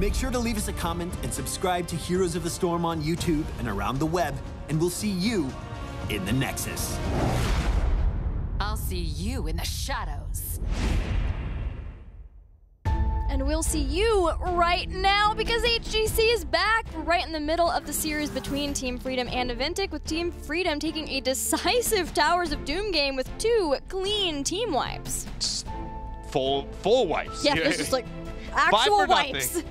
Make sure to leave us a comment and subscribe to Heroes of the Storm on YouTube and around the web, and we'll see you in the Nexus. I'll see you in the shadows. And we'll see you right now because HGC is back. We're right in the middle of the series between Team Freedom and Naventic, with Team Freedom taking a decisive Towers of Doom game with 2 clean team wipes. Just full wipes. Yeah, this is like actual wipes.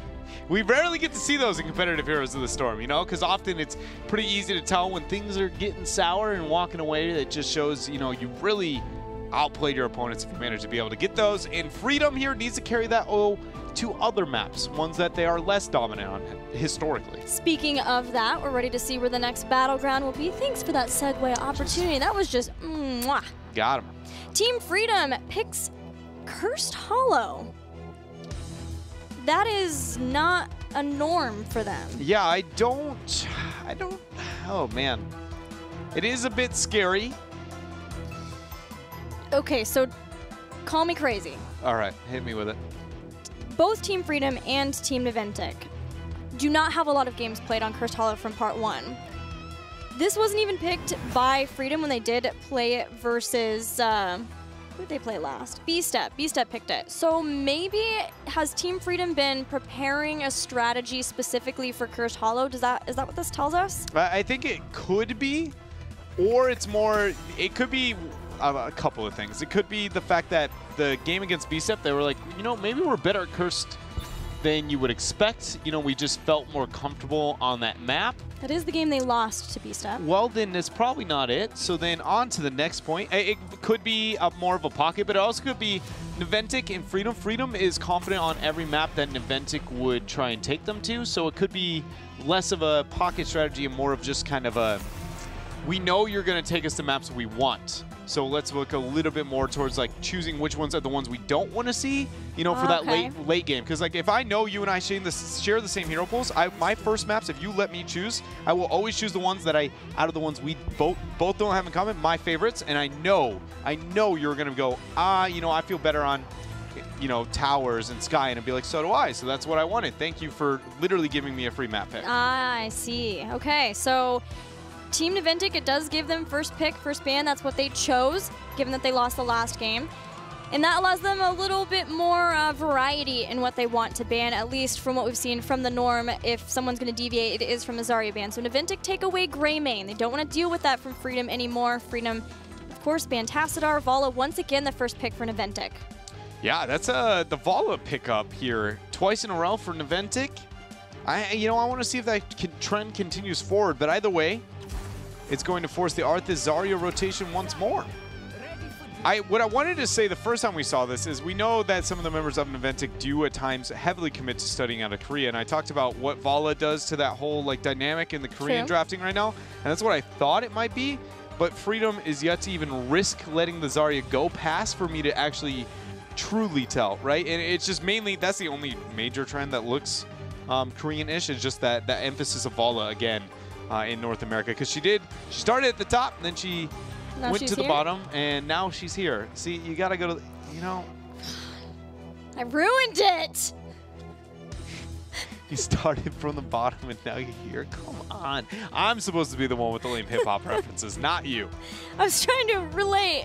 We rarely get to see those in competitive Heroes of the Storm, you know, because often it's pretty easy to tell when things are getting sour and walking away. That just shows, you know, you really outplayed your opponents if you manage to be able to get those. And Freedom here needs to carry that to other maps, ones that they are less dominant on historically. Speaking of that, we're ready to see where the next battleground will be. Thanks for that segue opportunity. That was just mwah. Got him. Team Freedom picks Cursed Hollow. That is not a norm for them. Yeah, I don't, oh man. It is a bit scary. Okay, so call me crazy. All right, hit me with it. Both Team Freedom and Team Naventic do not have a lot of games played on Cursed Hollow from Part 1. This wasn't even picked by Freedom when they did play it versus, who did they play last? B-Step. B-Step picked it. So maybe has Team Freedom been preparing a strategy specifically for Cursed Hollow? Is that what this tells us? I think it could be, or it's more, it could be a couple of things. It could be the fact that the game against B-Step, they were like, you know, maybe we're better at Cursed than you would expect. You know, we just felt more comfortable on that map. That is the game they lost to B-Step. Well, then that's probably not it. So then on to the next point. It could be more of a pocket, but it also could be Naventic and Freedom. Freedom is confident on every map that Naventic would try and take them to. So it could be less of a pocket strategy and more of just kind of a, we know you're going to take us to maps we want. So let's look a little bit more towards like choosing which ones are the ones we don't want to see, you know, for that late game. Because like if I know you and I share the same hero pools, my first maps, if you let me choose, I will always choose the ones that out of the ones we both don't have in common, my favorites. And I know you're going to go, you know, I feel better on, you know, Towers and Sky, and it'd be like, so do I. So that's what I wanted. Thank you for literally giving me a free map pick. I see. Okay, so Team Naventic, it does give them first pick, first ban. That's what they chose, given that they lost the last game. And that allows them a little bit more variety in what they want to ban, at least from what we've seen from the norm. If someone's going to deviate, it is from the Zarya ban. So Naventic take away Greymane. They don't want to deal with that from Freedom anymore. Freedom, of course, ban Tassadar. Vala, once again, the first pick for Naventic. Yeah, that's the Vala pickup here. Twice in a row for Naventic. I want to see if that trend continues forward, but either way, it's going to force the Arthas Zarya rotation once more. What I wanted to say the first time we saw this is we know that some of the members of Naventic do at times heavily commit to studying out of Korea, and I talked about what Vala does to that whole like dynamic in the Korean drafting right now, and that's what I thought it might be, but Freedom is yet to even risk letting the Zarya go past for me to actually truly tell, right? And it's just mainly, that's the only major trend that looks Korean-ish, is just that emphasis of Vala again. In North America, because she started at the top, and then she went to the bottom, and now she's here. See, you gotta go to, you know. I ruined it! You started from the bottom, and now you're here? Come on. I'm supposed to be the one with the lame hip-hop references, not you. I was trying to relate.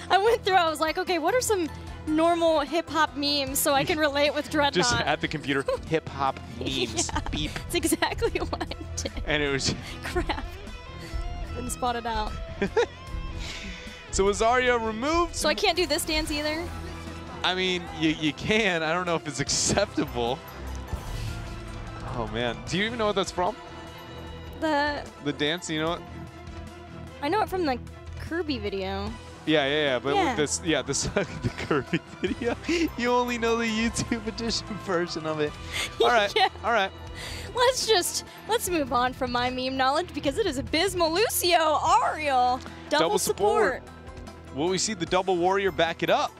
I went through, I was like, okay, what are some normal hip-hop memes so I can relate with Dreadnought? Just at the computer, hip-hop memes, yeah, beep. It's exactly what I did. And it was... Crap. Didn't spot it out. So was Zarya removed? So I can't do this dance either? I mean, you can. I don't know if it's acceptable. Oh, man. Do you even know what that's from? The dance, you know what? I know it from the Kirby video. Yeah. But with this, the Kirby video, you only know the YouTube edition version of it. All right, all right. Let's move on from my meme knowledge because it is abysmal. Lucio, Ariel, double support. Will we see the double warrior back it up?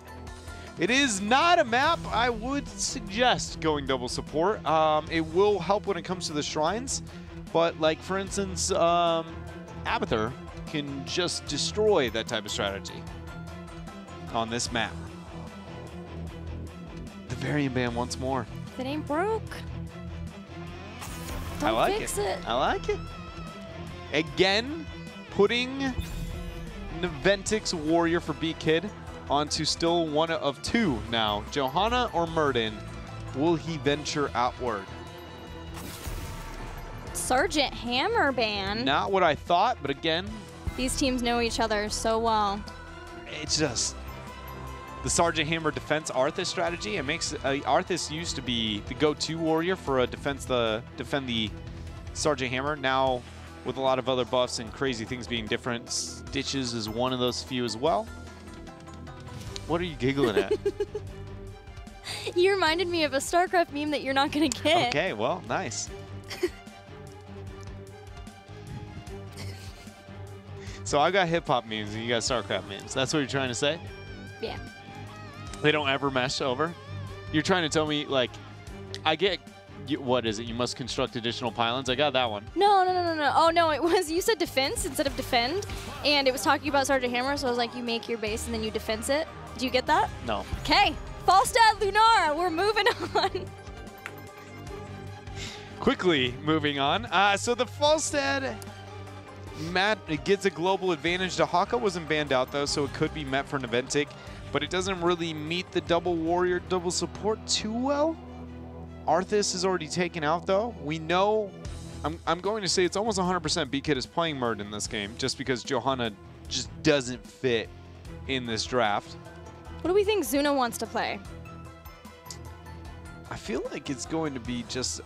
It is not a map I would suggest going double support. It will help when it comes to the shrines, but like for instance, Abathur can just destroy that type of strategy on this map. The variant ban once more. If it ain't broke, Don't I like fix it. I like it. Again, putting Naventic's Warrior for B-Kid onto still one of two now. Johanna or Murden, will he venture outward? Sergeant Hammer ban. Not what I thought, but again, These teams know each other so well. it's just the Sergeant Hammer defense Arthas strategy. It makes Arthas used to be the go-to warrior for a defend the Sergeant Hammer. Now, with a lot of other buffs and crazy things being different, Stitches is one of those few as well. What are you giggling at? You reminded me of a StarCraft meme that you're not going to get. Okay, well, nice. So I got hip-hop memes and you got StarCraft memes. That's what you're trying to say? Yeah. They don't ever mesh over? You're trying to tell me, like, I get, what is it? You must construct additional pylons? I got that one. No. Oh, no, it was, you said defense instead of defend, and it was talking about Sergeant Hammer, so I was like, you make your base and then you defense it. Do you get that? No. Okay. Falstad Lunara, we're moving on. Quickly moving on. So the Falstad Matt, it gets a global advantage. Dahaka wasn't banned out, though, so it could be met for Naventic, but it doesn't really meet the double warrior, double support too well. Arthas is already taken out, though. We know, I'm going to say it's almost 100% B-Kid is playing Murd in this game, just because Johanna just doesn't fit in this draft. What do we think Zuna wants to play? I feel like it's going to be just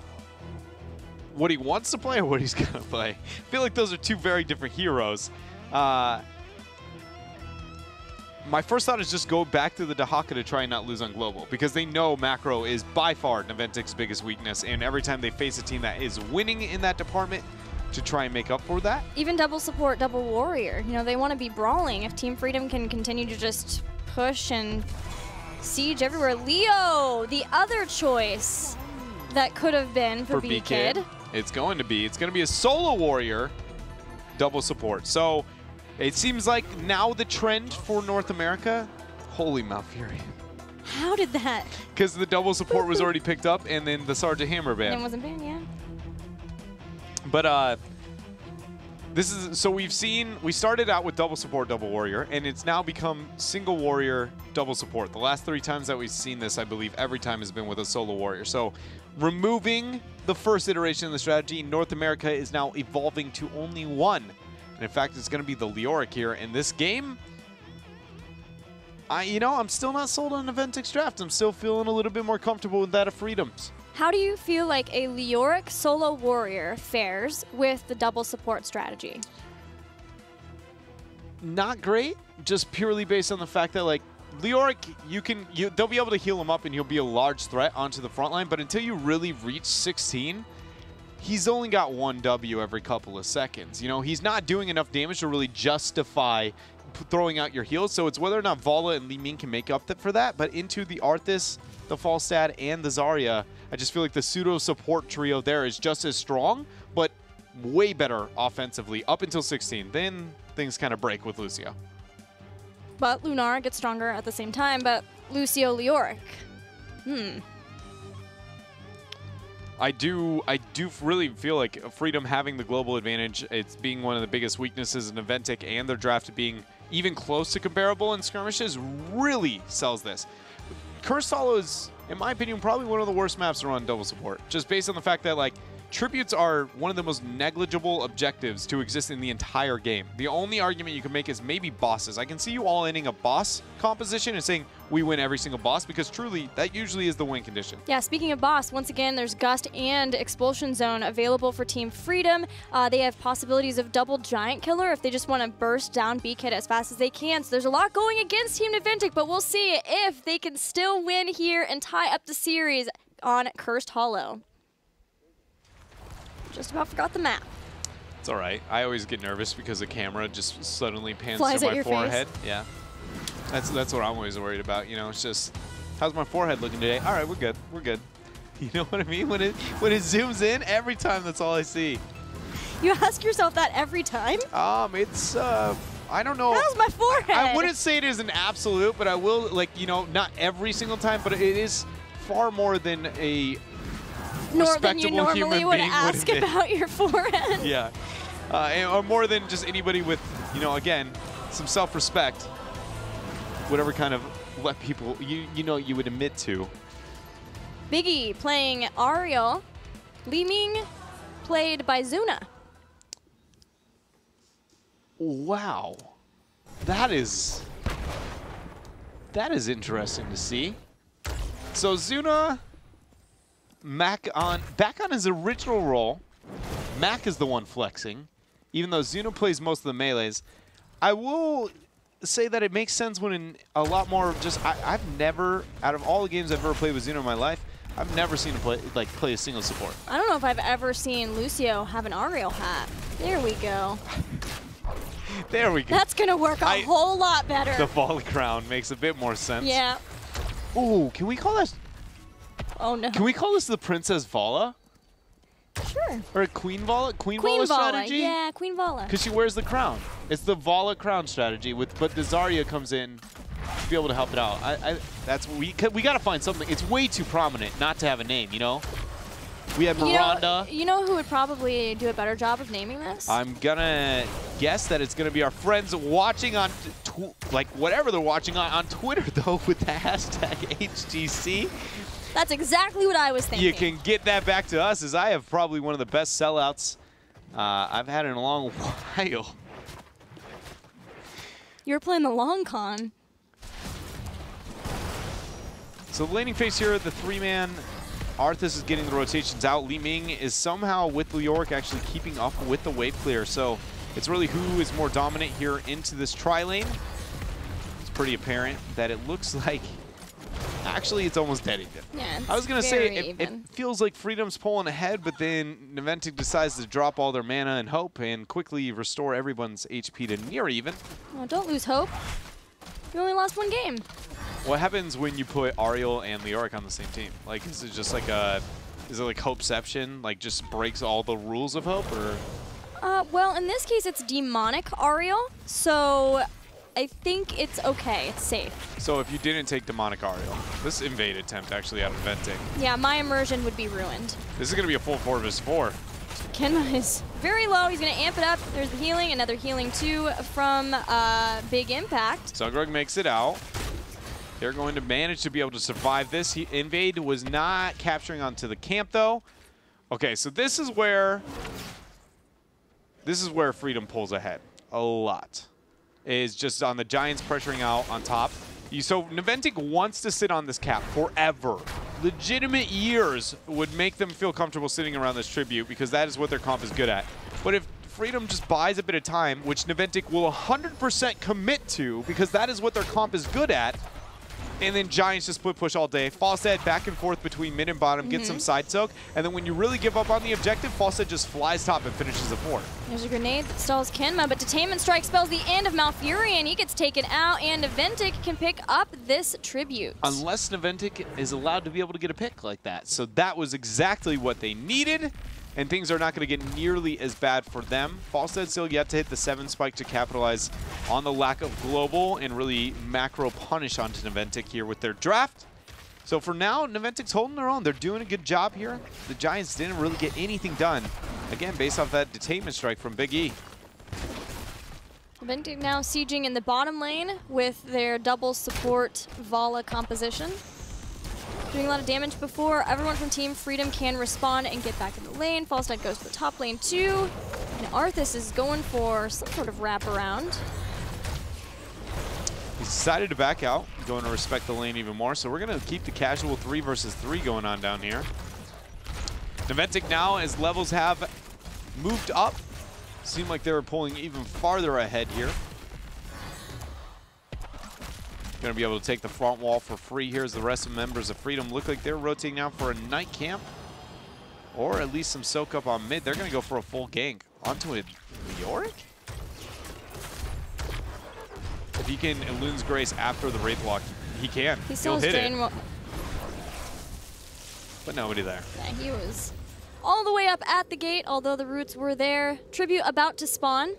what he wants to play or what he's going to play. I feel like those are two very different heroes. My first thought is just go back to the Dahaka to try and not lose on Global, because they know macro is by far Naventic's biggest weakness, and every time they face a team that is winning in that department, to try and make up for that. Even double support, double warrior. You know, they want to be brawling. If Team Freedom can continue to just push and siege everywhere. Leo, the other choice that could have been for B-Kid. It's going to be a solo warrior, double support. So it seems like now the trend for North America, holy Malfurion. How did that? Because the double support was already picked up, and then the Sergeant Hammer ban. And it wasn't banned, yeah. But this is, so we started out with double support, double warrior, and it's now become single warrior, double support. The last 3 times that we've seen this, I believe every time has been with a solo warrior. So removing the first iteration of the strategy, North America is now evolving to only one. And in fact, it's going to be the Leoric here in this game. I'm still not sold on Naventic's draft. I'm still feeling a little bit more comfortable with that of Freedom's. How do you feel like a Leoric solo warrior fares with the double support strategy? Not great, just purely based on the fact that, like, Leoric, they'll be able to heal him up and he'll be a large threat onto the front line, but until you really reach 16, he's only got 1 W every couple of seconds. You know, he's not doing enough damage to really justify throwing out your heals, so it's whether or not Vala and Li Ming can make up for that, but into the Arthas, the Falstad, and the Zarya, I just feel like the pseudo support trio there is just as strong, but way better offensively up until 16. Then things kind of break with Lucio. But Lunara gets stronger at the same time, but Lucio Leoric. I do really feel like Freedom having the global advantage, it's being one of the biggest weaknesses in Naventic, and their draft being even close to comparable in skirmishes really sells this. Cursed Hollow is, in my opinion, probably one of the worst maps to run double support, just based on the fact that, like, tributes are one of the most negligible objectives to exist in the entire game. The only argument you can make is maybe bosses. I can see you all ending a boss composition and saying we win every single boss, because truly that usually is the win condition. Yeah, speaking of boss, once again, there's Gust and Expulsion Zone available for Team Freedom. They have possibilities of double Giant Killer if they just want to burst down B-Kid as fast as they can. So there's a lot going against Team Naventic, but we'll see if they can still win here and tie up the series on Cursed Hollow. Just about forgot the map. It's all right. I always get nervous because the camera just suddenly pans Flies to at my your forehead. face. Yeah. That's what I'm always worried about. You know, it's just, how's my forehead looking today? All right, we're good. We're good. You know what I mean? When it zooms in, every time that's all I see. You ask yourself that every time? It's I don't know. How's my forehead? I wouldn't say it is an absolute, but I will, like, you know, not every single time, but it is far more than a than you respectable normally human would being ask would admit. about your forehead. Yeah. Or more than just anybody with, you know, again, some self-respect. Whatever kind of let people, you know, you would admit to. Biggie playing Ariel. Li Ming played by Zuna. Wow. That is interesting to see. So Zuna, back on his original role. Mac is the one flexing, even though Zuna plays most of the melees. I will say that it makes sense when in a lot more just I've never, out of all the games I've ever played with Zuna in my life, I've never seen him play a single support. I don't know if I've ever seen Lucio have an Ariel hat. There we go. There we go. That's gonna work a whole lot better. The volley crown makes a bit more sense. Yeah. Ooh, can we call this? Oh no. Can we call this the Princess Vala? Sure. Or Queen Vala? Queen Vala strategy? Yeah, Queen Vala. Because she wears the crown. It's the Vala crown strategy, but the Zarya comes in to be able to help it out. That's what we got to find something. It's way too prominent not to have a name, you know? We had Miranda. You know who would probably do a better job of naming this? I'm going to guess that it's going to be our friends watching on, whatever they're watching on Twitter, though, with the hashtag HGC. That's exactly what I was thinking. You can get that back to us, as I have probably one of the best sellouts I've had in a long while. You were playing the long con. So the laning phase here, the three-man, Arthas is getting the rotations out. Li Ming is somehow, with Leoric, actually keeping up with the wave clear. So it's really who is more dominant here into this tri-lane. It's pretty apparent that it looks like, actually, it's almost dead even. Yeah, I was going to say, it feels like Freedom's pulling ahead, but then Naventic decides to drop all their mana and hope and quickly restore everyone's HP to near even. Well, don't lose hope. You only lost one game. What happens when you put Ariel and Leoric on the same team? Like, is it just like is it like Hopeception? Like, just breaks all the rules of Hope, or? Well, in this case, it's demonic Ariel, so I think it's okay. It's safe. So if you didn't take demonic Ariel, this invade attempt actually out of Naventic. Yeah, my immersion would be ruined. This is going to be a full 4v4. Kenma is very low. He's going to amp it up. There's the healing, another healing too from Big Impact. Sugrug makes it out. They're going to manage to be able to survive this. Invade was not capturing onto the camp, though. Okay, so this is where Freedom pulls ahead a lot. Is just on the Giants pressuring out on top. So Naventic wants to sit on this cap forever. Legitimate years would make them feel comfortable sitting around this tribute because that is what their comp is good at. But if Freedom just buys a bit of time, which Naventic will 100% commit to because that is what their comp is good at, and then Giants just split push all day. Falstead back and forth between mid and bottom, get some side soak, and then when you really give up on the objective, Falstead just flies top and finishes the fort. There's a grenade that stalls Kenma, but Detainment Strike spells the end of Malfurion. He gets taken out, and Naventic can pick up this tribute. Unless Naventic is allowed to be able to get a pick like that. So that was exactly what they needed, and things are not going to get nearly as bad for them. Falstead still yet to hit the 7 spike to capitalize on the lack of global and really macro punish onto Naventic here with their draft. So for now, Naventic's holding their own. They're doing a good job here. The Giants didn't really get anything done. Again, based off that Detainment Strike from Big E. Naventic now sieging in the bottom lane with their double support Vala composition. Doing a lot of damage before everyone from Team Freedom can respond and get back in the lane. Falstead goes to the top lane too. And Arthas is going for some sort of wraparound. He's decided to back out, going to respect the lane even more. So we're going to keep the casual 3 versus 3 going on down here. Naventic now, as levels have moved up, seem like they were pulling even farther ahead here. Going to be able to take the front wall for free here as the rest of members of Freedom look like they're rotating now for a night camp. Or at least some soak up on mid. They're going to go for a full gank onto a Leoric? If he can Elun's Grace after the Wraith Walk, he can. He'll hit it. But nobody there. Yeah, he was all the way up at the gate, although the roots were there. Tribute about to spawn.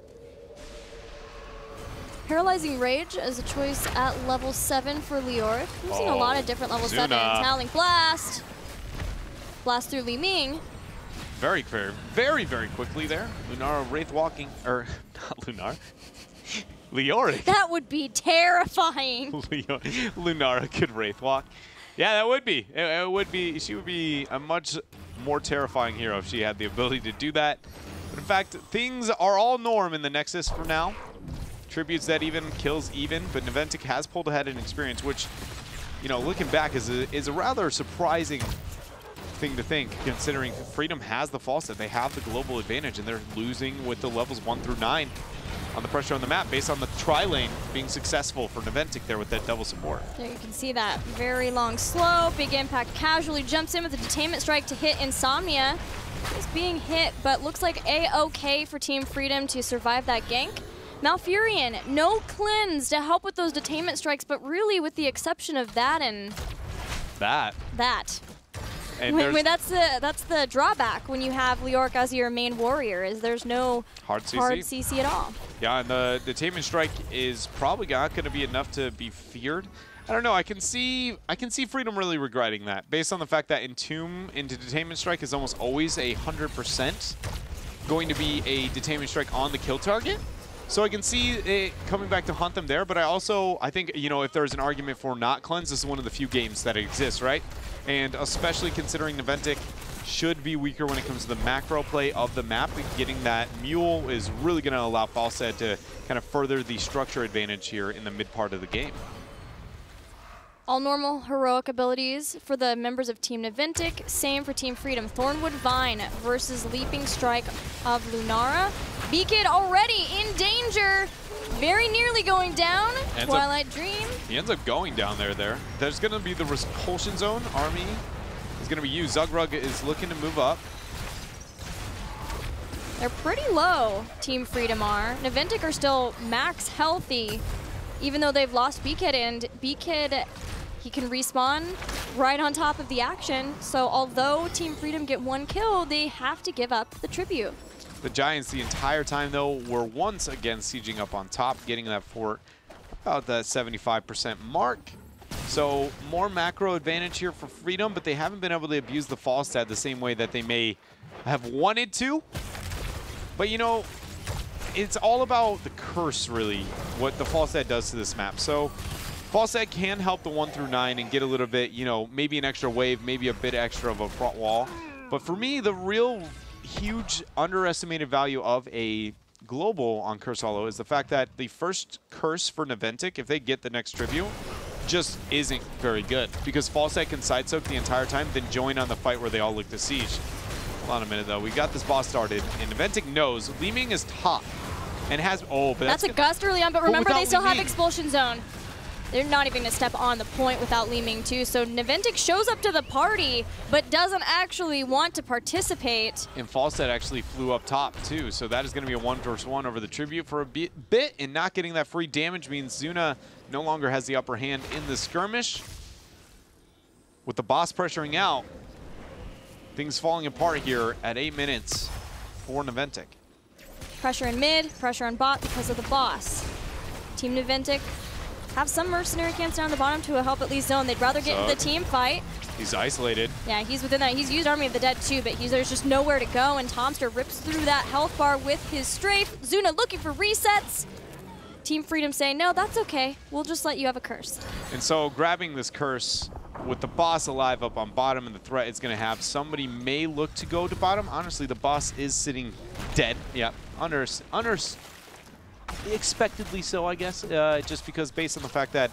Paralyzing Rage as a choice at level 7 for Leoric. We've seen a lot of different level 7s. Howling Blast. Blast through Li Ming. Very very quickly there. Lunara Wraith walking, or not Lunar. Leoric. That would be terrifying. Lunara could Wraith walk. Yeah, that would be. It would be. She would be a much more terrifying hero if she had the ability to do that. But in fact, things are all norm in the Nexus for now. Tributes that even, kills even, but Naventic has pulled ahead in experience, which, you know, looking back is a rather surprising thing to think, considering Freedom has the fall set. They have the global advantage, and they're losing with the levels 1 through 9 on the pressure on the map based on the tri-lane being successful for Naventic there with that double support. There you can see that very long slow. Big Impact casually jumps in with a detainment strike to hit Insomnia. He's being hit, but looks like A-OK for Team Freedom to survive that gank. Malfurion, no cleanse to help with those detainment strikes, but really with the exception of that and that. And that's the drawback when you have Leoric as your main warrior, is there's no hard CC at all. Yeah, and the detainment strike is probably not going to be enough to be feared. I don't know. I can see Freedom really regretting that, based on the fact that Entomb into detainment strike is almost always 100% going to be a detainment strike on the kill target. So I can see it coming back to haunt them there, but I think, you know, if there's an argument for not cleanse, this is one of the few games that exists, right? And especially considering Naventic should be weaker when it comes to the macro play of the map, getting that Mule is really going to allow Falstad to kind of further the structure advantage here in the mid part of the game. All normal heroic abilities for the members of Team Naventic. Same for Team Freedom. Thornwood Vine versus Leaping Strike of Lunara. B-Kid already in danger. Very nearly going down. Twilight Dream. He ends up going down there. There's going to be the repulsion zone. Army is going to be used. Zugrug is looking to move up. They're pretty low, Team Freedom are. Naventic are still max healthy, even though they've lost B-Kid, and B-Kid, he can respawn right on top of the action. So although Team Freedom get 1 kill, they have to give up the tribute. The Giants the entire time, though, were once again sieging up on top, getting that fort about that 75% mark. So more macro advantage here for Freedom, but they haven't been able to abuse the Falstad the same way that they may have wanted to. But, you know, it's all about the curse, really, what the Falstad does to this map. So Falstad can help the 1 through 9 and get a little bit, you know, maybe an extra wave, maybe a bit extra of a front wall. But for me, the real huge underestimated value of a global on Curse Hollow is the fact that the first curse for Naventic, if they get the next tribute, just isn't very good, because Falstad can side soak the entire time, then join on the fight where they all look to siege. Hold on a minute, though. We got this boss started, and Naventic knows Li Ming is top and has. Oh, but that's a gust early on, but remember they still have Expulsion Zone. They're not even going to step on the point without Li Ming too. So Naventic shows up to the party, but doesn't actually want to participate. And Falstad actually flew up top too. So that is going to be a 1 versus 1 over the tribute for a bit. And not getting that free damage means Zuna no longer has the upper hand in the skirmish. With the boss pressuring out, things falling apart here at 8 minutes for Naventic. Pressure in mid, pressure on bot because of the boss. Team Naventic have some mercenary camps down the bottom to help at least zone. They'd rather get into the team fight. He's isolated. Yeah, he's within that. He's used Army of the Dead too, but there's just nowhere to go, and Tomster rips through that health bar with his strafe. Zuna looking for resets. Team Freedom saying, no, that's okay. We'll just let you have a curse. And so grabbing this curse with the boss alive up on bottom and the threat it's going to have, somebody may look to go to bottom. Honestly, the boss is sitting dead. Yeah, expectedly so, I guess, just because based on the fact that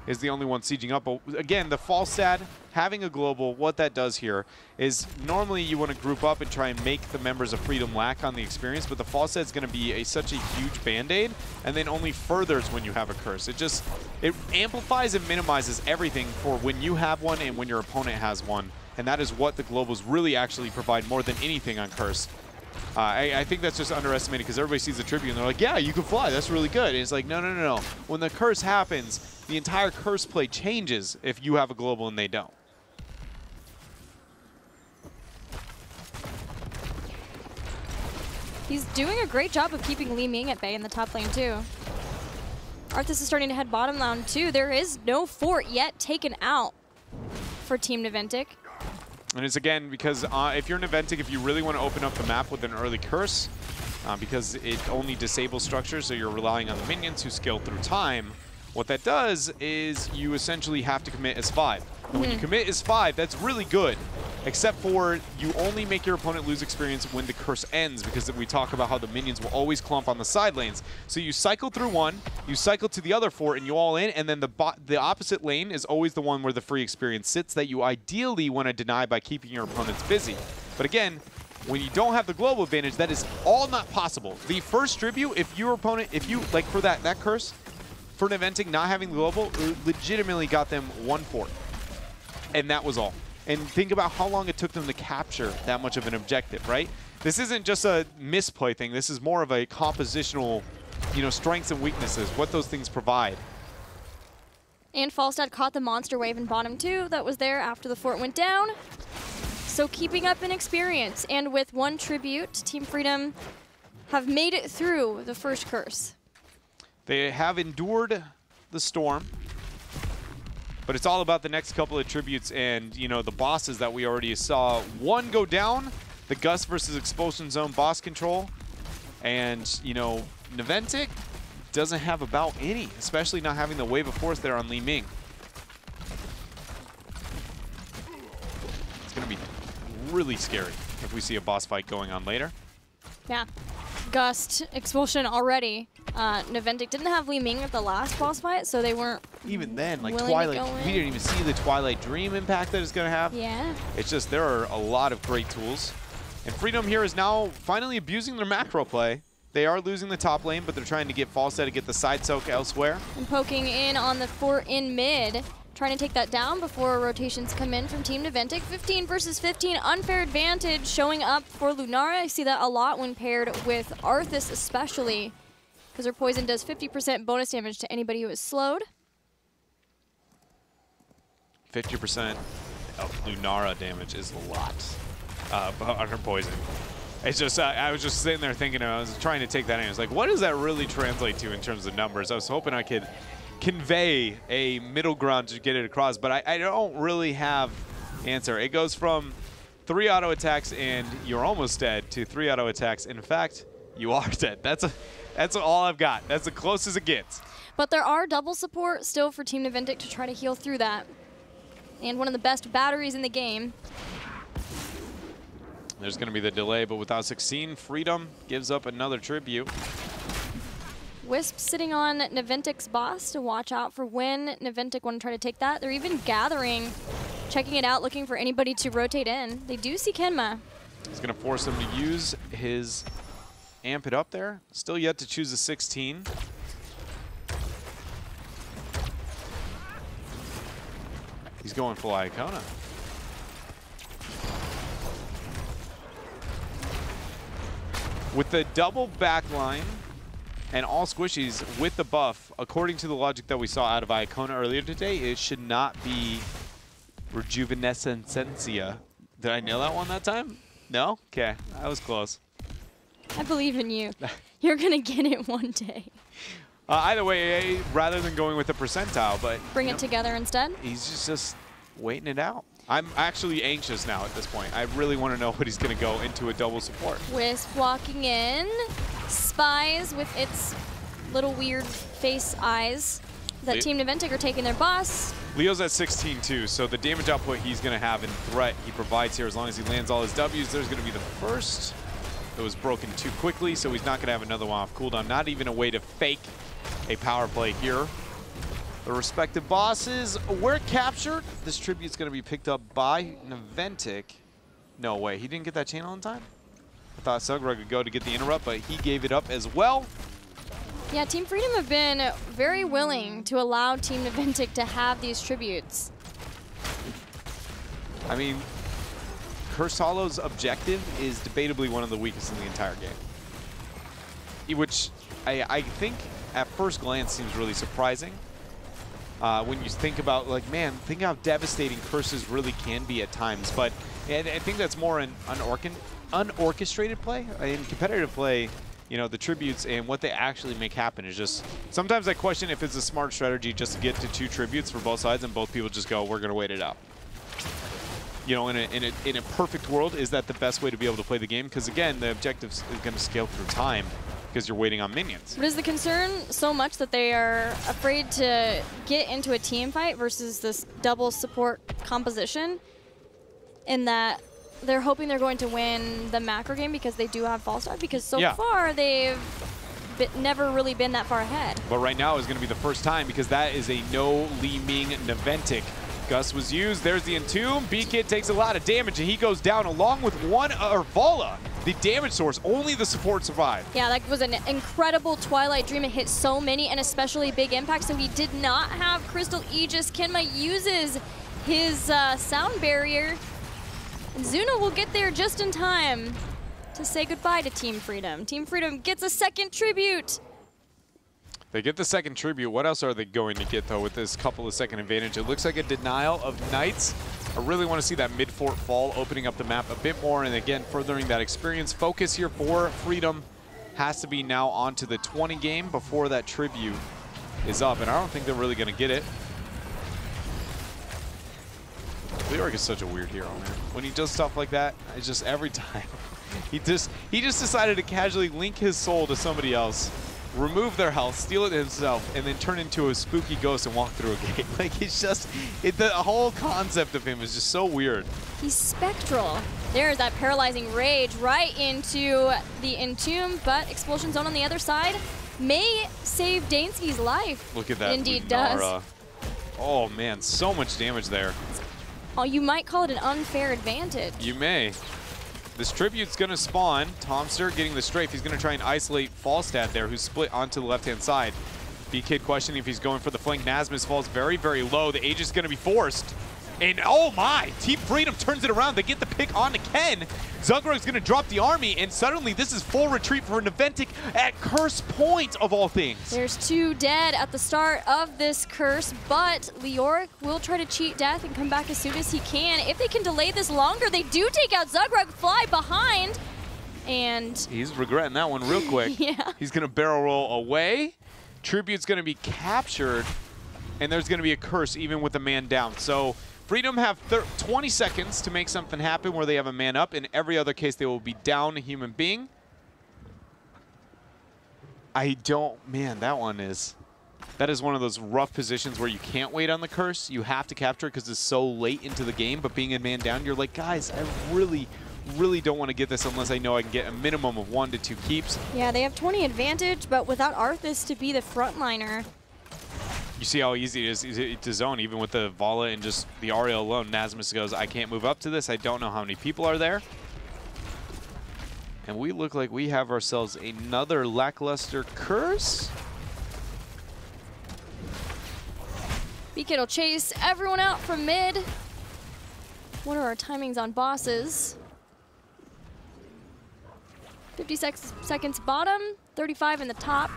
is the only one sieging up. But again, the Falstad having a global, what that does here is normally you want to group up and try and make the members of Freedom lack on the experience, but the Falstad is going to be such a huge band-aid, and then only furthers when you have a curse. It amplifies and minimizes everything for when you have one and when your opponent has one, and that is what the globals really actually provide more than anything on curse. I think that's just underestimated because everybody sees the tribute and they're like, yeah, you can fly. That's really good. And it's like, no, no, no, no. When the curse happens, the entire curse play changes if you have a global and they don't. He's doing a great job of keeping Li Ming at bay in the top lane, too. Arthas is starting to head bottom lane, too. There is no fort yet taken out for Team Naventic. And it's again because if you're Naventic, if you really want to open up the map with an early curse, because it only disables structures, so you're relying on the minions who scale through time, what that does is you essentially have to commit as 5. And when you commit as 5, that's really good, except for you only make your opponent lose experience when the curse ends, because we talk about how the minions will always clump on the side lanes. So you cycle through one, you cycle to the other 4, and you all in, and then the opposite lane is always the one where the free experience sits that you ideally want to deny by keeping your opponents busy. But again, when you don't have the global advantage, that is all not possible. The first tribute, if your opponent, like for that curse, for Naventic not having the global, legitimately got them 1/4. And that was all. And think about how long it took them to capture that much of an objective, right? This isn't just a misplay thing. This is more of a compositional, strengths and weaknesses, what those things provide. And Falstad caught the monster wave in bottom 2 that was there after the fort went down. So keeping up in experience. And with 1 tribute, Team Freedom have made it through the first curse. They have endured the storm. But it's all about the next couple of tributes and, the bosses that we already saw. 1 go down, the Gus versus Expulsion Zone boss control. And, Naventic doesn't have about any, especially not having the Wave of Force there on Li Ming. It's going to be really scary if we see a boss fight going on later. Yeah. Gust, Expulsion already. Naventic didn't have Li Ming at the last boss fight, so they weren't even then, like Twilight, we didn't even see the Twilight Dream impact that it's going to have. Yeah. It's just there are a lot of great tools. And Freedom here is now finally abusing their macro play. They are losing the top lane, but they're trying to get Falstad to get the side soak elsewhere. And poking in on the fort in mid, trying to take that down before rotations come in from Team Naventic. 15 versus 15, unfair advantage showing up for Lunara. I see that a lot when paired with Arthas especially, because her poison does 50% bonus damage to anybody who is slowed. 50% of Lunara damage is a lot on her poison. It's just, I was just sitting there thinking, I was trying to take that in. I was like, what does that really translate to in terms of numbers? I was hoping I could convey a middle ground to get it across, but I don't really have answer. It goes from 3 auto attacks and you're almost dead to 3 auto attacks. In fact, you are dead. That's all I've got. That's the closest it gets. But there are double support still for Team Naventic to try to heal through that. And one of the best batteries in the game. There's going to be the delay, but without 16, Freedom gives up another tribute. Wisp sitting on Naventic's boss to watch out for when Naventic want to try to take that. They're even gathering, checking it out, looking for anybody to rotate in. They do see Kenma. He's going to force him to use his amp it up there. Still yet to choose a 16. He's going full Iacona. With the double backline and all squishies with the buff, according to the logic that we saw out of Iacona earlier today, it should not be Rejuvenescencia. Did I nail that one that time? No? Okay, that was close. I believe in you. You're going to get it one day. Either way, rather than going with the percentile, but bring it together instead. He's just waiting it out. I'm actually anxious now at this point. I really want to know what he's going to go into a double support. Wisp walking in. Spies with its little weird face eyes. That Team Naventic are taking their boss. Leo's at 16 too, so the damage output he's going to have in threat he provides here, as long as he lands all his W's, there's going to be the first. It was broken too quickly, so he's not going to have another one off cooldown. Not even a way to fake a power play here. The respective bosses were captured. This tribute's going to be picked up by Naventic. No way, he didn't get that channel in time? I thought Sugrug would go to get the interrupt, but he gave it up as well. Yeah, Team Freedom have been very willing to allow Team Naventic to have these tributes. I mean, Cursed Hollow's objective is debatably one of the weakest in the entire game. Which I think at first glance seems really surprising. When you think about, like, man, think how devastating curses really can be at times. But I think that's more an unorchestrated play. In competitive play, you know, the tributes and what they actually make happen is just, sometimes I question if it's a smart strategy just to get to 2 tributes for both sides and both people just go, we're going to wait it out. you know, in a perfect world, is that the best way to be able to play the game? Because again, the objective is going to scale through time because you're waiting on minions. But is the concern so much that they are afraid to get into a team fight versus this double support composition, in that they're hoping they're going to win the macro game because they do have false start? Because so far they've never really been that far ahead. But right now is going to be the first time, because that is a no Li Ming Naventic. Gus was used. There's the Entomb. B-Kid takes a lot of damage, and he goes down along with Vala, the damage source. Only the support survived. Yeah, that was an incredible Twilight Dream. It hit so many and especially big impact, so he did not have Crystal Aegis. Kenma uses his sound barrier, and Zuna will get there just in time to say goodbye to Team Freedom. Team Freedom gets a second tribute. They get the second tribute. What else are they going to get, though, with this couple of second advantage? It looks like a denial of Knights. I really want to see that mid-fort fall, opening up the map a bit more, and again, furthering that experience. Focus here for Freedom has to be now onto the 20 game before that tribute is up, and I don't think they're really going to get it. Leoric is such a weird hero, man. When he does stuff like that, it's just every time. he just decided to casually link his soul to somebody else, remove their health, steal it himself, and then turn into a spooky ghost and walk through a gate. Like, it's just, the whole concept of him is just so weird. He's spectral. There's that paralyzing rage right into the Entomb, but Expulsion Zone on the other side may save Dansky's life. Look at that. Indeed Lunara. does. Oh man, so much damage there. Oh, you might call it an unfair advantage. You may. This tribute's going to spawn. Tomster getting the strafe. He's going to try and isolate Falstad there, who's split onto the left-hand side. B-Kid questioning if he's going for the flank. Nasmus falls very, very low. The Aegis is going to be forced. And oh my, Team Freedom turns it around. They get the pick onto Ken. Zugrak's going to drop the army, and suddenly this is full retreat for Naventic at curse point of all things. There's 2 dead at the start of this curse, but Leoric will try to cheat death and come back as soon as he can. If they can delay this longer, they do take out Zugrak, fly behind, and he's regretting that one real quick. Yeah. He's going to barrel roll away. Tribute's going to be captured, and there's going to be a curse even with a man down. So Freedom have 20 seconds to make something happen where they have a man up. In every other case, they will be down a human being. Man, that is one of those rough positions where you can't wait on the curse. You have to capture it because it's so late into the game, but being a man down, you're like, guys, I really don't want to get this unless I know I can get a minimum of 1 to 2 keeps. Yeah, they have 20 advantage, but without Arthas to be the frontliner. You see how easy it is to zone, even with the Vala and just the Ariel alone. Nasmus goes, I can't move up to this. I don't know how many people are there. And we look like we have ourselves another lackluster curse. B-Kid will chase everyone out from mid. What are our timings on bosses? 50 seconds bottom, 35 in the top.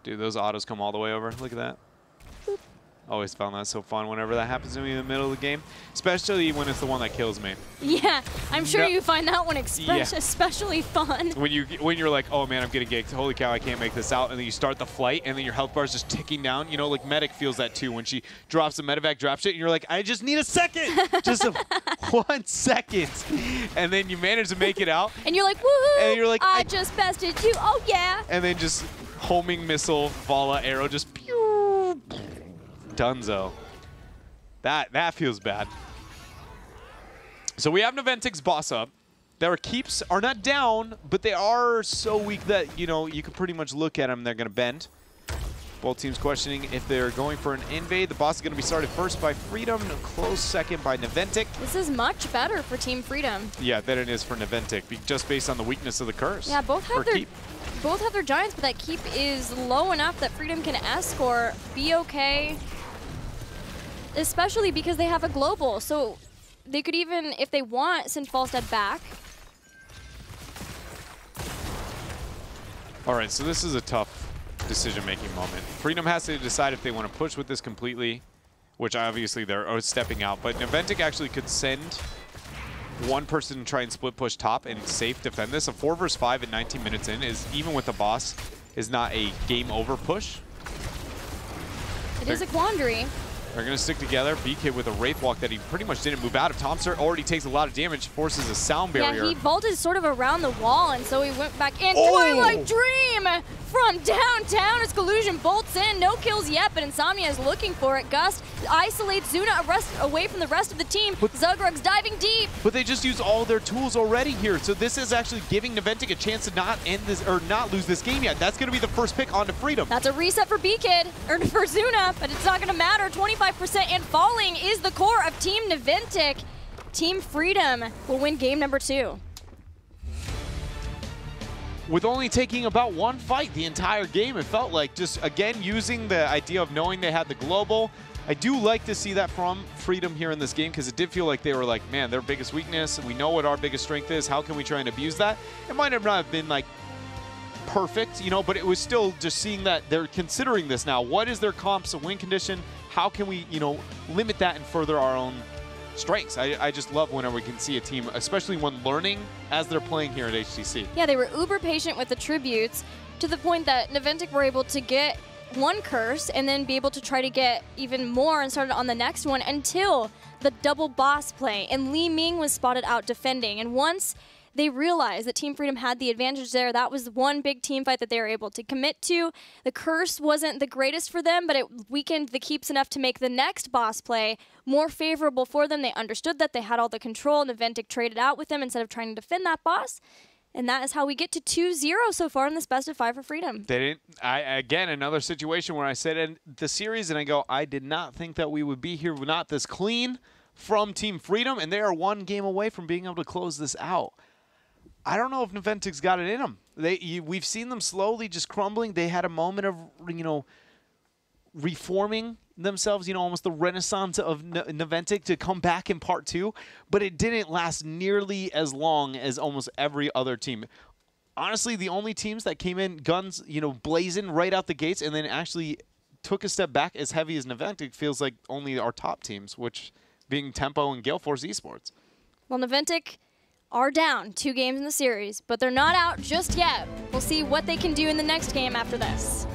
Dude, those autos come all the way over. Look at that. Boop. Always found that so fun whenever that happens to me in the middle of the game, especially when it's the one that kills me. Yeah, I'm sure you find that one especially fun. When you're like, oh man, I'm getting ganked. Holy cow, I can't make this out. And then you start the flight, and then your health bar is just ticking down. You know, like Medic feels that too when she drops the medevac drop shit, and you're like, I just need a second, just 1 second, and then you manage to make it out. And you're like, woohoo! And you're like, I just bested you. Oh yeah! And then just homing missile, Vala arrow, just pew, dunzo. That feels bad. So we have Naventic's boss up. Their keeps are not down, but they are so weak that, you know, you can pretty much look at them, they're going to bend. Both teams questioning if they're going for an invade. The boss is going to be started first by Freedom, a close second by Naventic. This is much better for Team Freedom. Yeah, than it is for Naventic, just based on the weakness of the curse. Yeah, both have their giants, but that keep is low enough that Freedom can escort, be okay. Especially because they have a global, so they could even, if they want, send Falstad back. All right, so this is a tough decision-making moment. Freedom has to decide if they want to push with this completely, which obviously they're stepping out, but Naventic actually could send one person to try and split push top and safe defend this. A 4 versus 5 at 19 minutes in is, even with the boss, is not a game over push. It is a quandary. They're going to stick together. BK with a Wraith Walk that he pretty much didn't move out of. Tomster already takes a lot of damage, forces a sound barrier. Yeah, he vaulted sort of around the wall, and so he went back in. Twilight Dream from downtown as Collusion bolts in. No kills yet, but Insomnia is looking for it. Gust isolates Zuna away from the rest of the team. Zugrug's diving deep. But they just used all their tools already here, so this is actually giving Naventic a chance to not end this or not lose this game yet. That's going to be the first pick onto Freedom. That's a reset for B-Kid, or for Zuna, but it's not going to matter. 25% and falling is the core of Team Naventic. Team Freedom will win game number 2. With only taking about one fight the entire game, it felt like just, again, using the idea of knowing they had the global. I do like to see that from Freedom here in this game because it did feel like they were like, man, their biggest weakness, we know what our biggest strength is, how can we try and abuse that? It might have not been like perfect, you know, but it was still just seeing that they're considering this now. What is their comps, a win condition? How can we, you know, limit that and further our own strengths? I just love whenever we can see a team, especially when learning as they're playing here at HGC. Yeah, they were uber patient with the tributes to the point that Naventic were able to get one curse and then be able to try to get even more and started on the next one until the double boss play. And Li Ming was spotted out defending. And once they realized that Team Freedom had the advantage there, that was one big team fight that they were able to commit to. The curse wasn't the greatest for them, but it weakened the keeps enough to make the next boss play more favorable for them. They understood that they had all the control, and Naventic traded out with them instead of trying to defend that boss. And that is how we get to 2-0 so far in this best of 5 for Freedom. They didn't. Again, another situation where I said in the series, and I go, I did not think that we would be here not this clean from Team Freedom, and they are one game away from being able to close this out. I don't know if Naventic's got it in them. We've seen them slowly just crumbling. They had a moment of, you know, reforming themselves, you know, almost the renaissance of Naventic to come back in part 2, but it didn't last nearly as long as almost every other team. Honestly, the only teams that came in guns, you know, blazing right out the gates and then actually took a step back as heavy as Naventic feels like only our top teams, which being Tempo and Gale Force Esports. Well, Naventic are down 2 games in the series, but they're not out just yet. We'll see what they can do in the next game after this.